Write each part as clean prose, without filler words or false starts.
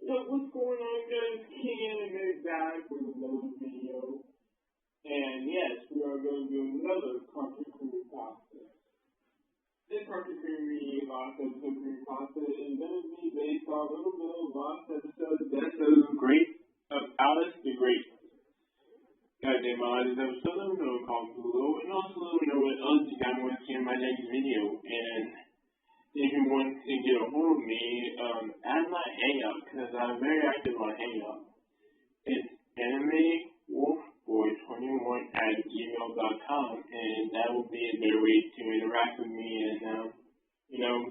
What's going on, guys? Ken and back with another video. And yes, we are going to do another country cream pasta. This country creamy pasta, cream pasta, is going to be based on a little bit of last episode. That's the great of Alice the Great. Guys, in my last episode, let me know comment below, and also let me know what else you guys want to see in my next video. And if you want to get a hold of me, add my Hangout, because I'm very active on Hangout. It's animewolfboy21@gmail.com, and that will be a better way to interact with me and,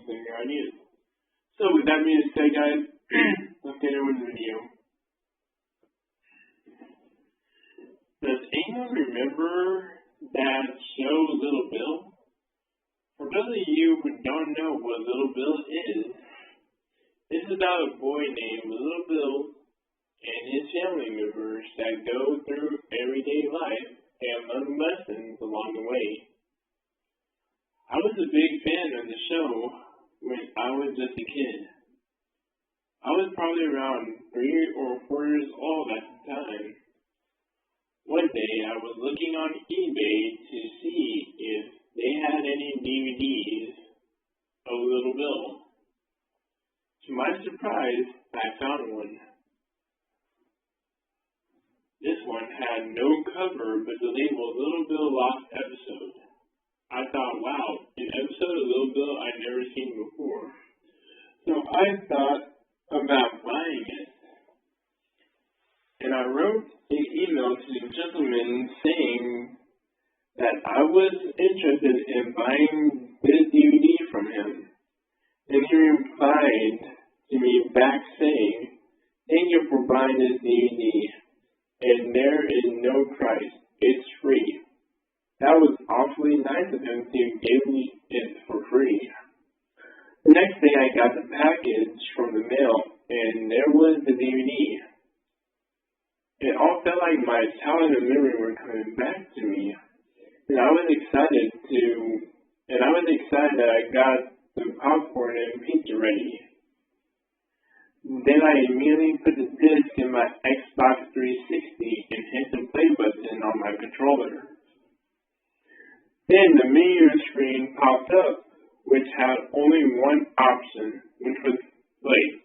send your ideas. So with that being said, guys, let's get into the video. Does anyone remember that show Little Bill? For those of you who don't know what Little Bill is, it's about a boy named Little Bill and his family members that go through everyday life and learn lessons along the way. I was a big fan of the show when I was just a kid. I was probably around 3 or 4 years old at the time. One day I was looking on eBay to see if they had any DVDs of Little Bill. To my surprise, I found one. This one had no cover but the label Little Bill Lost Episode. I thought, wow, an episode of Little Bill I'd never seen before. So I thought about buying it. And I wrote an email to the gentleman saying that I was interested in buying this DVD from him. And he replied to me back saying, "Thank you for buying this DVD, and there is no price. It's free." That was awfully nice of him to give me it for free. The next day I got the package from the mail, and there was the DVD. It all felt like my childhood memory were coming back to me. And I was excited that I got the popcorn and pizza ready. Then I immediately put the disc in my Xbox 360 and hit the play button on my controller. Then the menu screen popped up, which had only one option, which was play.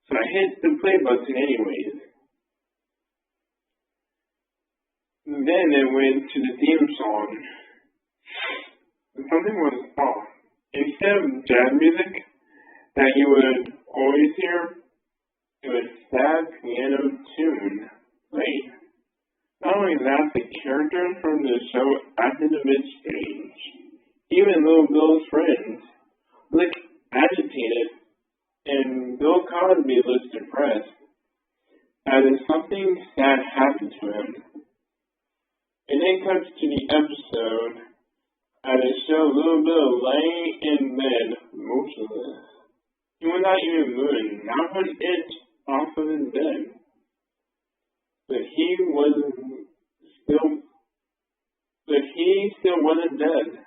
So I hit the play button anyways. Then it went to the theme song. Something was off. Instead of jazz music that you would always hear, it was sad piano tune played. Not only that, the characters from the show acted a bit strange. Even Little Bill's friends looked agitated, and Bill Cosby looked depressed, as if something sad happened to him. And then comes to the episode, and it shows Little Bill laying in bed, motionless. He was not even moving, not an inch off of his bed. But he still wasn't dead,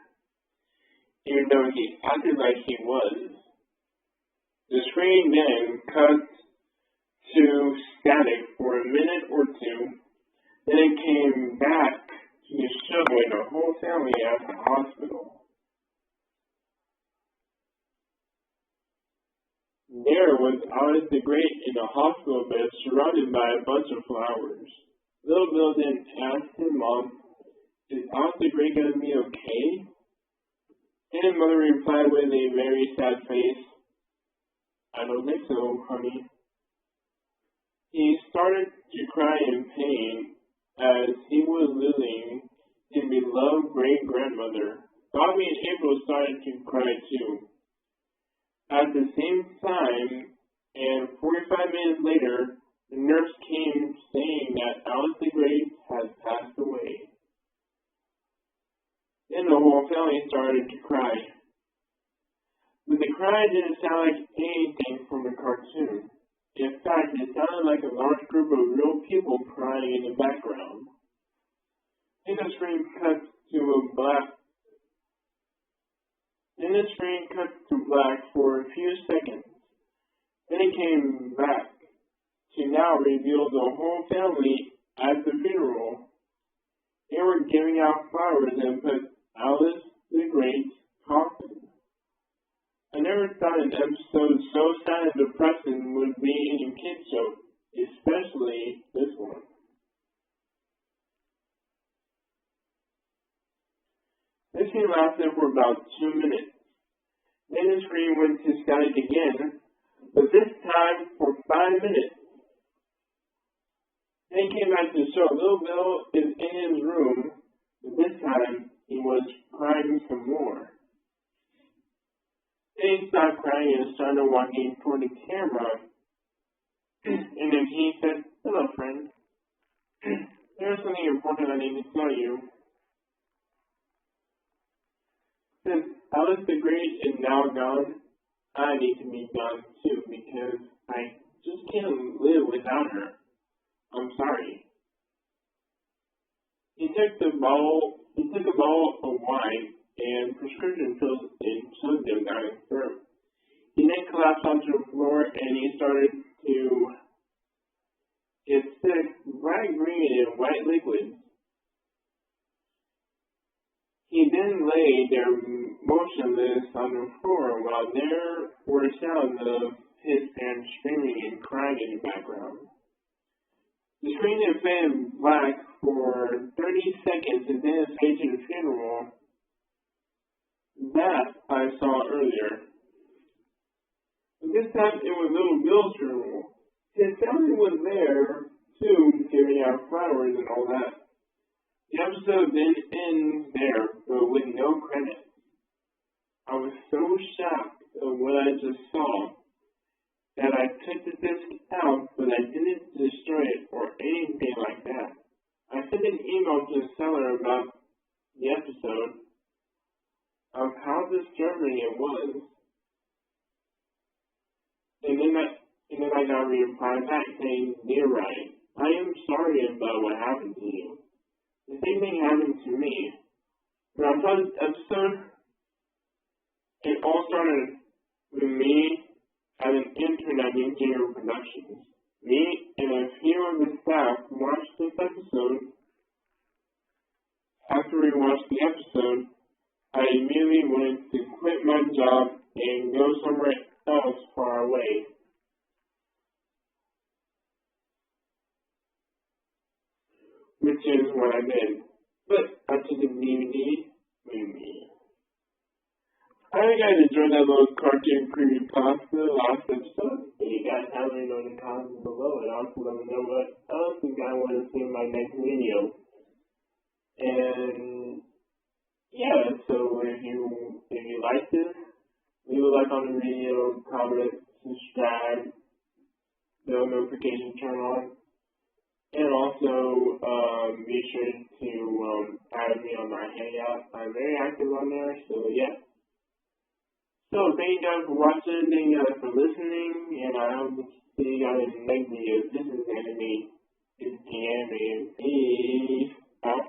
even though he acted like he was. The screen then cut to static for a minute or two. Then it came back to the showing the whole family at the hospital. There was Alice the Great in a hospital bed surrounded by a bunch of flowers. Little Bill then asked his mom, "Is Alice the Great going to be okay?" And his mother replied with a very sad face, "I don't think so, honey." He started to cry in pain as he was losing his beloved great-grandmother. Bobby and April started to cry too. At the same time, and 45 minutes later, the nurse came saying that Alice the Great had passed away. Then the whole family started to cry. But the cry didn't sound like anything from the cartoon. In fact, it sounded like a large group of real people crying in the background. Then the screen cut to black for a few seconds. Then it came back now revealed the whole family at the funeral. They were giving out flowers and put Alice the Great's coffin. I never thought an episode so sad and depressing would be in a kid's show, especially this one. This scene lasted for about 2 minutes. Then the screen went to static again, but this time for 5 minutes. Then came back to show Little Bill is in his room, but this time he was crying some more. Then he stopped crying and started walking toward the camera, and then he said, "Hello, friend. There's something important I need to tell you. Since Alice the Great is now gone, I need to be gone too, because I just can't live without her. I'm sorry." He took a bottle of wine and prescription pills and shoved them down his throat. He then collapsed onto the floor and he started to get sick, bright green and white liquids. He then lay there motionless on the floor while there were sounds of his parents screaming and crying in the background. The screen then faded black for 30 seconds and then faded to the funeral that I saw earlier. But this time it was Little Bill's funeral. His family was there too, giving out flowers and all that. The episode then ends there, but with no credits. I was so shocked at what I just saw that I took the disc out, but I didn't destroy it or anything like that. I sent an email to the seller about the episode of how disturbing it was, and then I got a reply back saying, "Dear Ryan, I am sorry about what happened to you. The same thing happened to me. When I saw this episode, it all started with me as an intern at New Junior Productions. Me and a few of the staff watched this episode. After we watched the episode, I immediately wanted to quit my job and go somewhere else far away. Which is what I did. But after the DVD movie. I hope you guys enjoyed that little cartoon creepypasta last episode. If you guys have any know in the comments below, and also let me know what else you guys want to see in my next video. And yeah, so if you like this, leave a like on the video, comment, subscribe, bell notification turn on. And also, be sure to add me on my Hangout. I'm very active on there, so yeah. So, thank you guys for watching, thank you guys for listening, and I hope to see you guys in the next video. This is Anime. It's the Anime. Peace out.